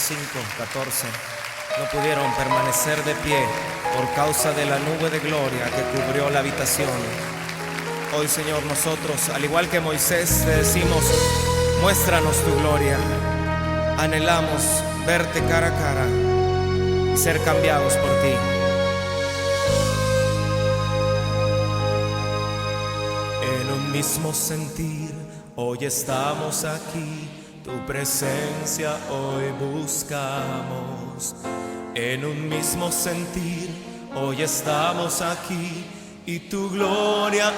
5:14, no pudieron permanecer de pie por causa de la nube de gloria que cubrió la habitación. Hoy, Señor, nosotros, al igual que Moisés, te decimos: muéstranos tu gloria. Anhelamos verte cara a cara y ser cambiados por ti. En un mismo sentir, hoy estamos aquí, tu presencia hoy buscamos. En un mismo sentir, hoy estamos aquí y tu gloria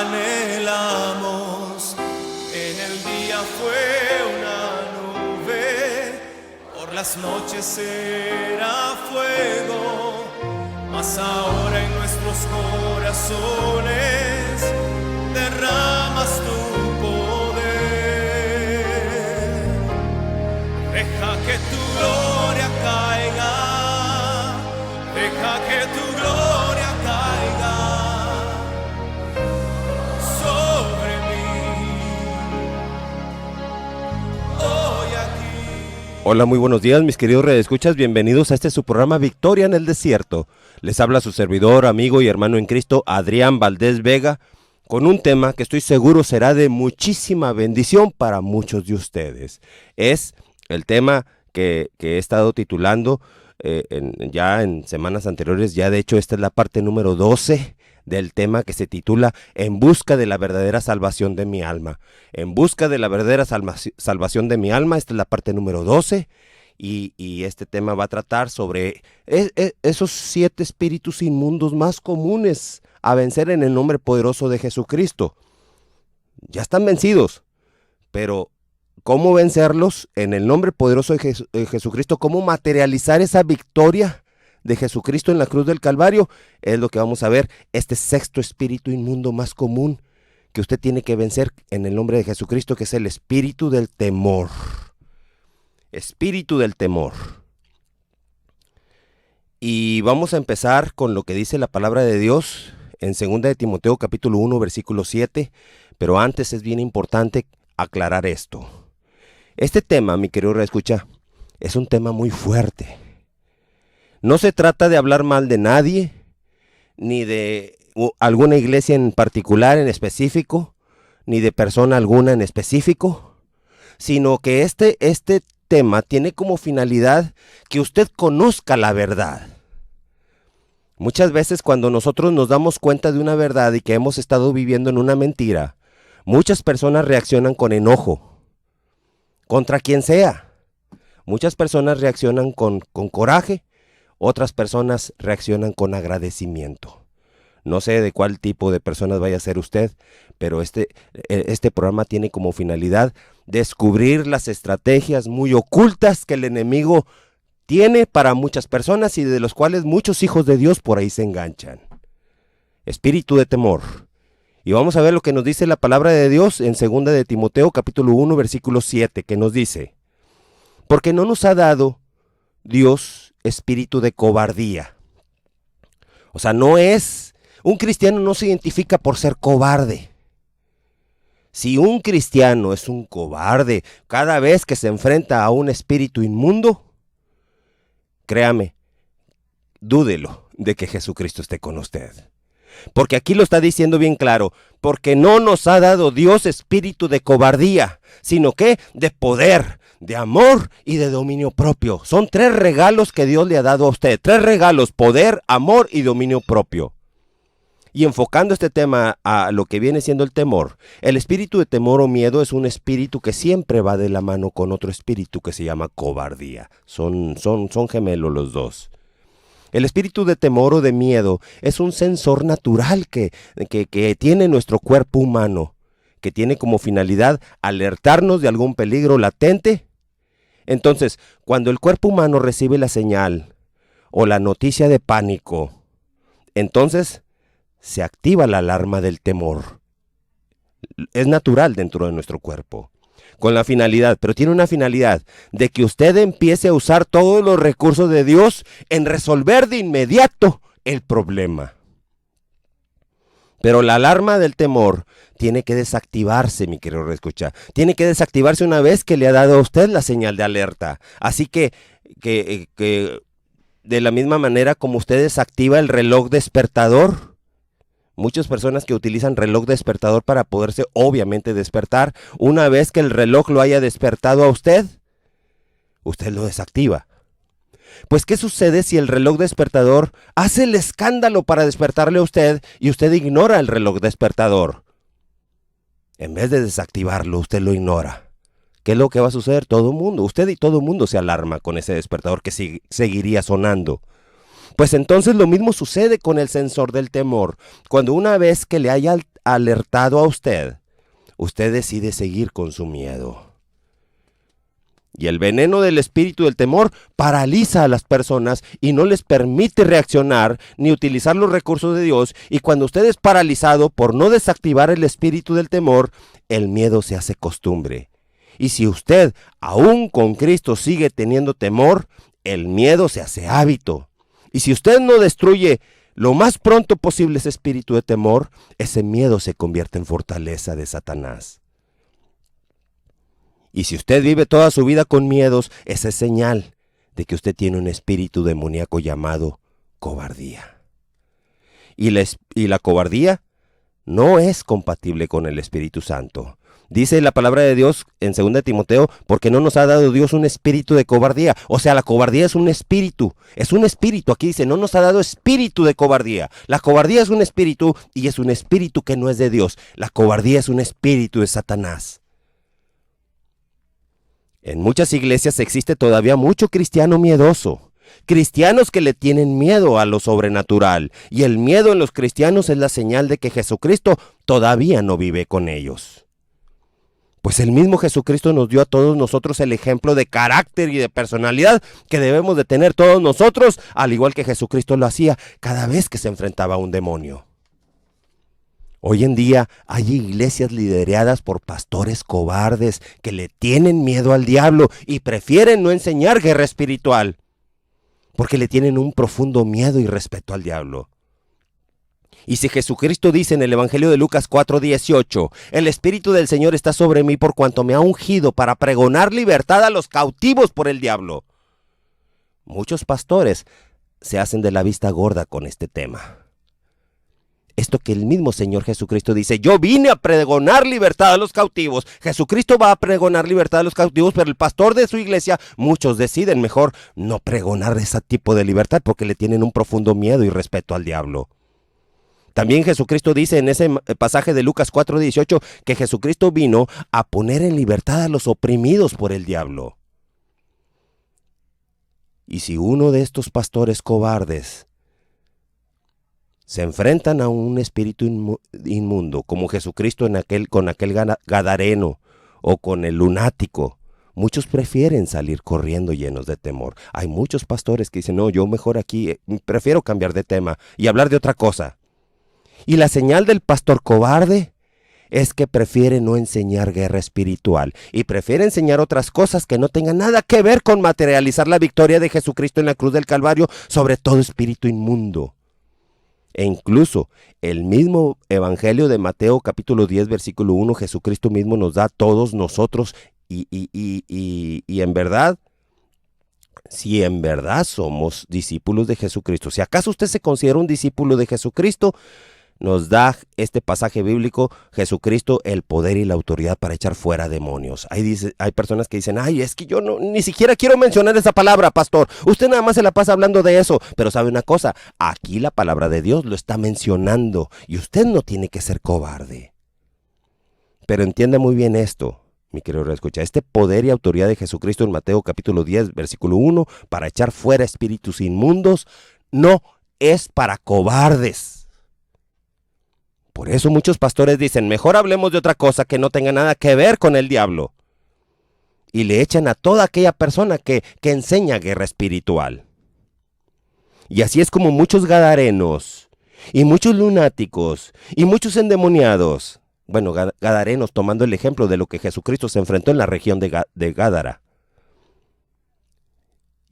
anhelamos. En el día fue una nube, por las noches era fuego, mas ahora en nuestros corazones derramas tu poder. Deja que tu gloria caiga, deja que tu gloria caiga sobre mí, hoy aquí. Hola, muy buenos días, mis queridos redescuchas, bienvenidos a su programa Victoria en el Desierto. Les habla su servidor, amigo y hermano en Cristo, Adrián Valdés Vega, con un tema que estoy seguro será de muchísima bendición para muchos de ustedes. Es el tema que he estado titulando ya en semanas anteriores. Ya de hecho esta es la parte número 12 del tema, que se titula En busca de la verdadera salvación de mi alma. En busca de la verdadera salvación de mi alma. Esta es la parte número 12 y este tema va a tratar sobre esos 7 espíritus inmundos más comunes a vencer en el nombre poderoso de Jesucristo. Ya están vencidos, pero ¿cómo vencerlos en el nombre poderoso de Jesucristo? ¿Cómo materializar esa victoria de Jesucristo en la cruz del Calvario? Es lo que vamos a ver, este 6º espíritu inmundo más común que usted tiene que vencer en el nombre de Jesucristo, que es el espíritu del temor. Espíritu del temor. Y vamos a empezar con lo que dice la palabra de Dios en 2 de Timoteo capítulo 1 versículo 7, pero antes es bien importante aclarar esto. Este tema, mi querido reescucha, es un tema muy fuerte. No se trata de hablar mal de nadie, ni de alguna iglesia en particular, en específico, ni de persona alguna en específico, sino que este tema tiene como finalidad que usted conozca la verdad. Muchas veces cuando nosotros nos damos cuenta de una verdad y que hemos estado viviendo en una mentira, muchas personas reaccionan con enojo, contra quien sea. Muchas personas reaccionan con coraje, otras personas reaccionan con agradecimiento. No sé de cuál tipo de personas vaya a ser usted, pero este programa tiene como finalidad descubrir las estrategias muy ocultas que el enemigo tiene para muchas personas y de los cuales muchos hijos de Dios por ahí se enganchan. Espíritu de temor. Y vamos a ver lo que nos dice la palabra de Dios en 2 de Timoteo capítulo 1 versículo 7, que nos dice: porque no nos ha dado Dios espíritu de cobardía. O sea, un cristiano no se identifica por ser cobarde. Si un cristiano es un cobarde cada vez que se enfrenta a un espíritu inmundo, créame, dúdelo de que Jesucristo esté con usted. Porque aquí lo está diciendo bien claro, porque no nos ha dado Dios espíritu de cobardía, sino que de poder, de amor y de dominio propio. Son 3 regalos que Dios le ha dado a usted, 3 regalos: poder, amor y dominio propio. Y enfocando este tema a lo que viene siendo el temor, el espíritu de temor o miedo es un espíritu que siempre va de la mano con otro espíritu que se llama cobardía. Son gemelos los dos. El espíritu de temor o de miedo es un sensor natural que tiene nuestro cuerpo humano, que tiene como finalidad alertarnos de algún peligro latente. Entonces, cuando el cuerpo humano recibe la señal o la noticia de pánico, entonces se activa la alarma del temor. Es natural dentro de nuestro cuerpo, con la finalidad, pero tiene una finalidad, de que usted empiece a usar todos los recursos de Dios en resolver de inmediato el problema. Pero la alarma del temor tiene que desactivarse, mi querido escucha. Tiene que desactivarse una vez que le ha dado a usted la señal de alerta. Así que de la misma manera como usted desactiva el reloj despertador, muchas personas que utilizan reloj despertador para poderse obviamente despertar, una vez que el reloj lo haya despertado a usted, usted lo desactiva. Pues, ¿qué sucede si el reloj despertador hace el escándalo para despertarle a usted y usted ignora el reloj despertador? En vez de desactivarlo, usted lo ignora. ¿Qué es lo que va a suceder? Todo el mundo, usted y todo el mundo se alarma con ese despertador que seguiría sonando. Pues entonces lo mismo sucede con el sensor del temor. Cuando una vez que le haya alertado a usted, usted decide seguir con su miedo. Y el veneno del espíritu del temor paraliza a las personas y no les permite reaccionar ni utilizar los recursos de Dios. Y cuando usted es paralizado por no desactivar el espíritu del temor, el miedo se hace costumbre. Y si usted, aún con Cristo, sigue teniendo temor, el miedo se hace hábito. Y si usted no destruye lo más pronto posible ese espíritu de temor, ese miedo se convierte en fortaleza de Satanás. Y si usted vive toda su vida con miedos, esa es señal de que usted tiene un espíritu demoníaco llamado cobardía. Y la cobardía no es compatible con el Espíritu Santo. Dice la palabra de Dios en 2 Timoteo, porque no nos ha dado Dios un espíritu de cobardía. O sea, la cobardía es un espíritu. Es un espíritu. Aquí dice, no nos ha dado espíritu de cobardía. La cobardía es un espíritu y es un espíritu que no es de Dios. La cobardía es un espíritu de Satanás. En muchas iglesias existe todavía mucho cristiano miedoso. Cristianos que le tienen miedo a lo sobrenatural. Y el miedo en los cristianos es la señal de que Jesucristo todavía no vive con ellos. Pues el mismo Jesucristo nos dio a todos nosotros el ejemplo de carácter y de personalidad que debemos de tener todos nosotros, al igual que Jesucristo lo hacía cada vez que se enfrentaba a un demonio. Hoy en día hay iglesias lideradas por pastores cobardes que le tienen miedo al diablo y prefieren no enseñar guerra espiritual, porque le tienen un profundo miedo y respeto al diablo. Y si Jesucristo dice en el Evangelio de Lucas 4:18, el Espíritu del Señor está sobre mí por cuanto me ha ungido para pregonar libertad a los cautivos por el diablo. Muchos pastores se hacen de la vista gorda con este tema. Esto que el mismo Señor Jesucristo dice, yo vine a pregonar libertad a los cautivos. Jesucristo va a pregonar libertad a los cautivos, pero el pastor de su iglesia, muchos deciden mejor no pregonar ese tipo de libertad porque le tienen un profundo miedo y respeto al diablo. También Jesucristo dice en ese pasaje de Lucas 4:18 que Jesucristo vino a poner en libertad a los oprimidos por el diablo. Y si uno de estos pastores cobardes se enfrentan a un espíritu inmundo, como Jesucristo con aquel gadareno o con el lunático, muchos prefieren salir corriendo llenos de temor. Hay muchos pastores que dicen, no, yo mejor aquí, prefiero cambiar de tema y hablar de otra cosa. Y la señal del pastor cobarde es que prefiere no enseñar guerra espiritual y prefiere enseñar otras cosas que no tengan nada que ver con materializar la victoria de Jesucristo en la cruz del Calvario sobre todo espíritu inmundo. E incluso el mismo Evangelio de Mateo capítulo 10 versículo 1, Jesucristo mismo nos da a todos nosotros y en verdad, si en verdad somos discípulos de Jesucristo, si acaso usted se considera un discípulo de Jesucristo, nos da este pasaje bíblico, Jesucristo, el poder y la autoridad para echar fuera demonios. Hay personas que dicen, ay, es que yo ni siquiera quiero mencionar esa palabra, pastor. Usted nada más se la pasa hablando de eso. Pero sabe una cosa, aquí la palabra de Dios lo está mencionando y usted no tiene que ser cobarde. Pero entienda muy bien esto, mi querido escucha, este poder y autoridad de Jesucristo en Mateo capítulo 10, versículo 1, para echar fuera espíritus inmundos, no es para cobardes. Por eso muchos pastores dicen, mejor hablemos de otra cosa que no tenga nada que ver con el diablo. Y le echan a toda aquella persona que enseña guerra espiritual. Y así es como muchos gadarenos, y muchos lunáticos, y muchos endemoniados, bueno, gadarenos tomando el ejemplo de lo que Jesucristo se enfrentó en la región de Gádara.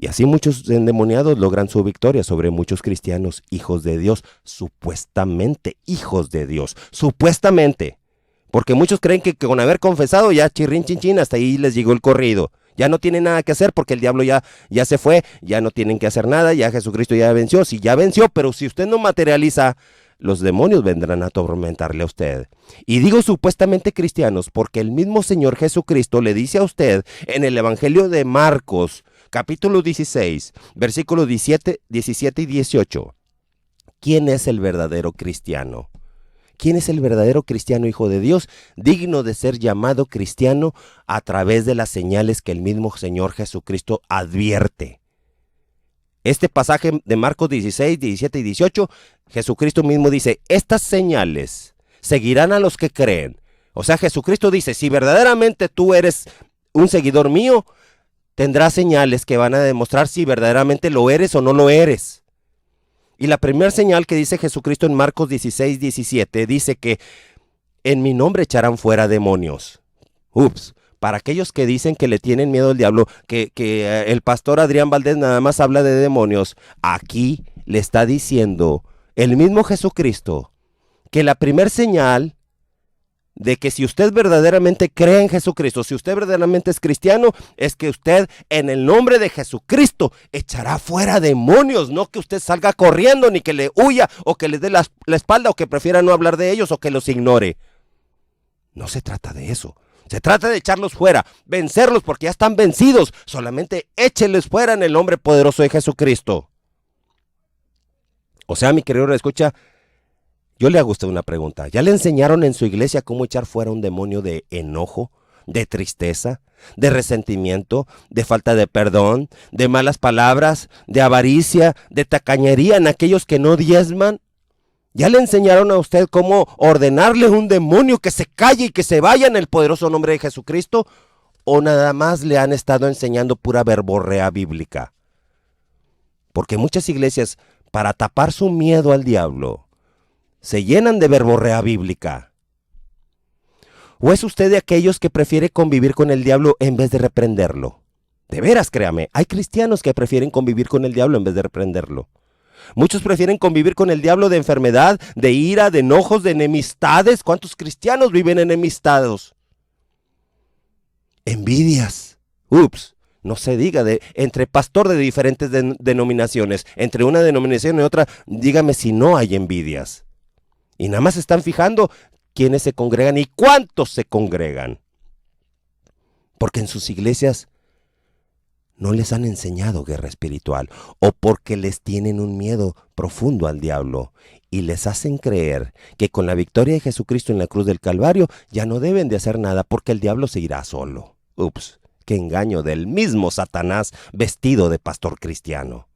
Y así muchos endemoniados logran su victoria sobre muchos cristianos, hijos de Dios, supuestamente hijos de Dios, supuestamente. Porque muchos creen que con haber confesado ya chirrin chin chin, hasta ahí les llegó el corrido. Ya no tienen nada que hacer porque el diablo ya se fue, ya no tienen que hacer nada, ya Jesucristo ya venció. Sí, ya venció, pero si usted no materializa, los demonios vendrán a atormentarle a usted. Y digo supuestamente cristianos porque el mismo Señor Jesucristo le dice a usted en el Evangelio de Marcos, capítulo 16, versículos 17 y 18. ¿Quién es el verdadero cristiano? ¿Quién es el verdadero cristiano hijo de Dios, digno de ser llamado cristiano a través de las señales que el mismo Señor Jesucristo advierte? Este pasaje de Marcos 16, 17 y 18, Jesucristo mismo dice, estas señales seguirán a los que creen. O sea, Jesucristo dice, si verdaderamente tú eres un seguidor mío, tendrás señales que van a demostrar si verdaderamente lo eres o no lo eres. Y la primera señal que dice Jesucristo en Marcos 16, 17, dice que en mi nombre echarán fuera demonios. Para aquellos que dicen que le tienen miedo al diablo, que el pastor Adrián Valdés nada más habla de demonios, aquí le está diciendo el mismo Jesucristo que la primera señal de que si usted verdaderamente cree en Jesucristo, si usted verdaderamente es cristiano, es que usted en el nombre de Jesucristo echará fuera demonios, no que usted salga corriendo, ni que le huya, o que les dé la espalda, o que prefiera no hablar de ellos, o que los ignore. No se trata de eso. Se trata de echarlos fuera, vencerlos porque ya están vencidos. Solamente écheles fuera en el nombre poderoso de Jesucristo. O sea, mi querido escucha, yo le hago a usted una pregunta. ¿Ya le enseñaron en su iglesia cómo echar fuera un demonio de enojo, de tristeza, de resentimiento, de falta de perdón, de malas palabras, de avaricia, de tacañería en aquellos que no diezman? ¿Ya le enseñaron a usted cómo ordenarle a un demonio que se calle y que se vaya en el poderoso nombre de Jesucristo? ¿O nada más le han estado enseñando pura verborrea bíblica? Porque muchas iglesias, para tapar su miedo al diablo, se llenan de verborrea bíblica. ¿O es usted de aquellos que prefiere convivir con el diablo en vez de reprenderlo? De veras, créame, hay cristianos que prefieren convivir con el diablo en vez de reprenderlo. Muchos prefieren convivir con el diablo de enfermedad, de ira, de enojos, de enemistades. ¿Cuántos cristianos viven enemistados? Envidias. No se diga entre pastor de diferentes denominaciones, entre una denominación y otra, dígame si no hay envidias. Y nada más se están fijando quiénes se congregan y cuántos se congregan. Porque en sus iglesias no les han enseñado guerra espiritual, o porque les tienen un miedo profundo al diablo y les hacen creer que con la victoria de Jesucristo en la cruz del Calvario ya no deben de hacer nada porque el diablo se irá solo. Qué engaño del mismo Satanás vestido de pastor cristiano.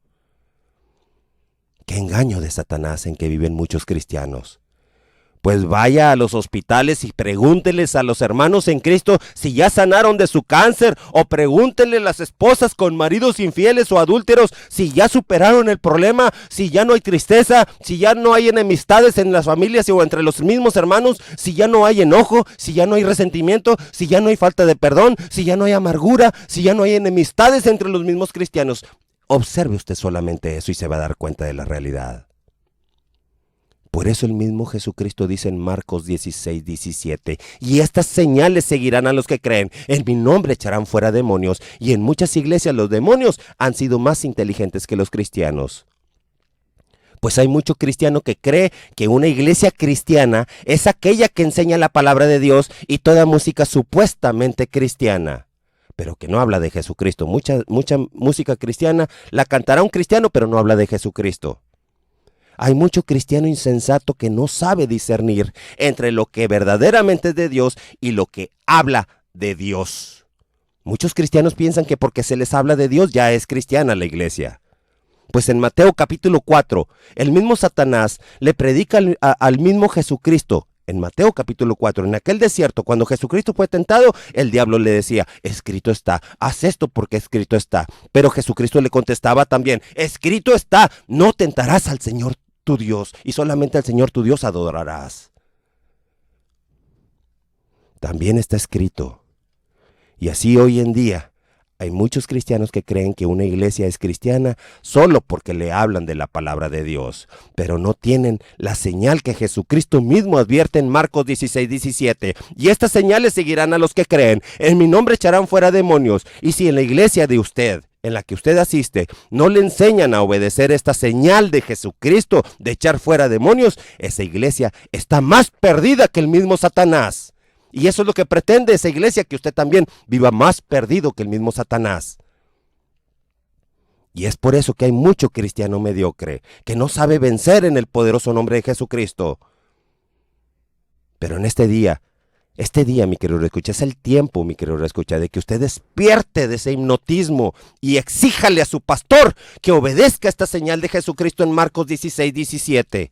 Qué engaño de Satanás en que viven muchos cristianos. Pues vaya a los hospitales y pregúnteles a los hermanos en Cristo si ya sanaron de su cáncer, o pregúntenle a las esposas con maridos infieles o adúlteros si ya superaron el problema, si ya no hay tristeza, si ya no hay enemistades en las familias o entre los mismos hermanos, si ya no hay enojo, si ya no hay resentimiento, si ya no hay falta de perdón, si ya no hay amargura, si ya no hay enemistades entre los mismos cristianos. Observe usted solamente eso y se va a dar cuenta de la realidad. Por eso el mismo Jesucristo dice en Marcos 16, 17, y estas señales seguirán a los que creen. En mi nombre echarán fuera demonios. Y en muchas iglesias los demonios han sido más inteligentes que los cristianos. Pues hay mucho cristiano que cree que una iglesia cristiana es aquella que enseña la palabra de Dios y toda música supuestamente cristiana, pero que no habla de Jesucristo. Mucha música cristiana la cantará un cristiano, pero no habla de Jesucristo. Hay mucho cristiano insensato que no sabe discernir entre lo que verdaderamente es de Dios y lo que habla de Dios. Muchos cristianos piensan que porque se les habla de Dios ya es cristiana la iglesia. Pues en Mateo capítulo 4, el mismo Satanás le predica al mismo Jesucristo. En Mateo capítulo 4, en aquel desierto, cuando Jesucristo fue tentado, el diablo le decía, escrito está, haz esto porque escrito está. Pero Jesucristo le contestaba también, escrito está, no tentarás al Señor tu Dios, y solamente al Señor tu Dios adorarás. También está escrito. Y así hoy en día Hay muchos cristianos que creen que una iglesia es cristiana solo porque le hablan de la palabra de Dios, pero no tienen la señal que Jesucristo mismo advierte en Marcos 16:17. Y estas señales seguirán a los que creen. En mi nombre echarán fuera demonios. Y si en la iglesia de usted, en la que usted asiste, no le enseñan a obedecer esta señal de Jesucristo de echar fuera demonios, esa iglesia está más perdida que el mismo Satanás. Y eso es lo que pretende esa iglesia, que usted también viva más perdido que el mismo Satanás. Y es por eso que hay mucho cristiano mediocre, que no sabe vencer en el poderoso nombre de Jesucristo. Pero en este día, mi querido escucha, es el tiempo, mi querido escucha, de que usted despierte de ese hipnotismo y exíjale a su pastor que obedezca esta señal de Jesucristo en Marcos 16:17.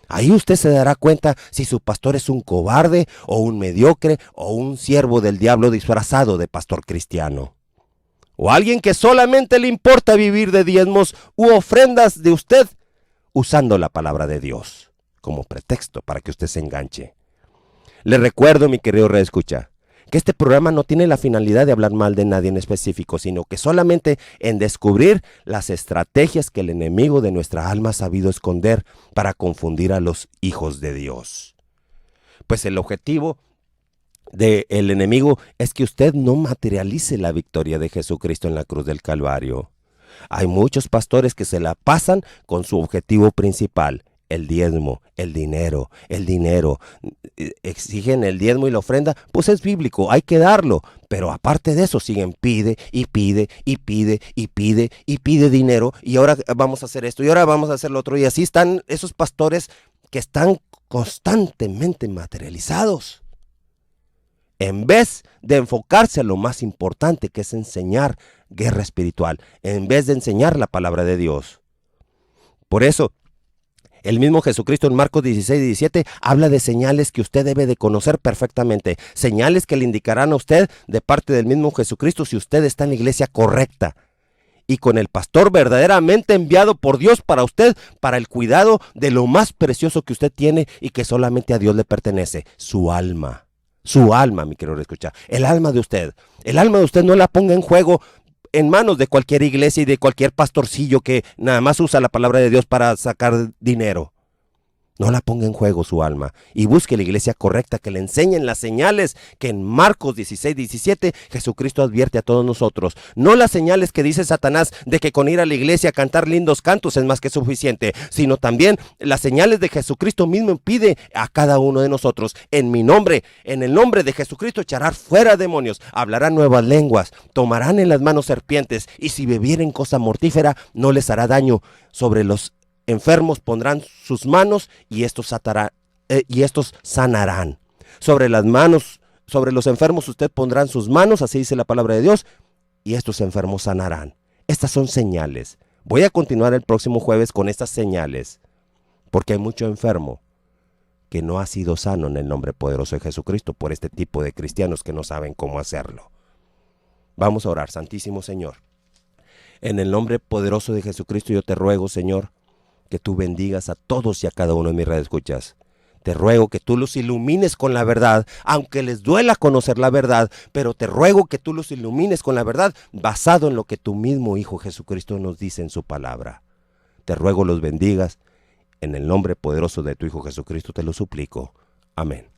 Ahí usted se dará cuenta si su pastor es un cobarde o un mediocre o un siervo del diablo disfrazado de pastor cristiano. O alguien que solamente le importa vivir de diezmos u ofrendas de usted usando la palabra de Dios como pretexto para que usted se enganche. Le recuerdo, mi querido reescucha, que este programa no tiene la finalidad de hablar mal de nadie en específico, sino que solamente en descubrir las estrategias que el enemigo de nuestra alma ha sabido esconder para confundir a los hijos de Dios. Pues el objetivo del enemigo es que usted no materialice la victoria de Jesucristo en la cruz del Calvario. Hay muchos pastores que se la pasan con su objetivo principal: el diezmo, el dinero. Exigen el diezmo y la ofrenda, pues es bíblico, hay que darlo. Pero aparte de eso siguen pide dinero, y ahora vamos a hacer esto, y ahora vamos a hacer lo otro. Y así están esos pastores que están constantemente materializados, en vez de enfocarse a lo más importante, que es enseñar guerra espiritual, en vez de enseñar la palabra de Dios. Por eso, el mismo Jesucristo en Marcos 16:17 habla de señales que usted debe de conocer perfectamente. Señales que le indicarán a usted de parte del mismo Jesucristo si usted está en la iglesia correcta y con el pastor verdaderamente enviado por Dios para usted, para el cuidado de lo más precioso que usted tiene y que solamente a Dios le pertenece: su alma. Su alma, mi querido escucha, el alma de usted. El alma de usted no la ponga en juego en manos de cualquier iglesia y de cualquier pastorcillo que nada más usa la palabra de Dios para sacar dinero. No la ponga en juego su alma y busque la iglesia correcta que le enseñen las señales que en Marcos 16:17 Jesucristo advierte a todos nosotros. No las señales que dice Satanás de que con ir a la iglesia a cantar lindos cantos es más que suficiente, sino también las señales de Jesucristo mismo pide a cada uno de nosotros. En mi nombre, en el nombre de Jesucristo echarán fuera demonios, hablarán nuevas lenguas, tomarán en las manos serpientes, y si bebieren cosa mortífera no les hará daño. Sobre los enfermos pondrán sus manos y estos sanarán. Sobre los enfermos usted pondrán sus manos, así dice la palabra de Dios, y estos enfermos sanarán. Estas son señales. Voy a continuar el próximo jueves con estas señales, porque hay mucho enfermo que no ha sido sano en el nombre poderoso de Jesucristo por este tipo de cristianos que no saben cómo hacerlo. Vamos a orar. Santísimo Señor, en el nombre poderoso de Jesucristo yo te ruego, Señor, que tú bendigas a todos y a cada uno de mis radioescuchas. Te ruego que tú los ilumines con la verdad, aunque les duela conocer la verdad, pero te ruego que tú los ilumines con la verdad basado en lo que tu mismo Hijo Jesucristo nos dice en su palabra. Te ruego los bendigas, en el nombre poderoso de tu Hijo Jesucristo te lo suplico. Amén.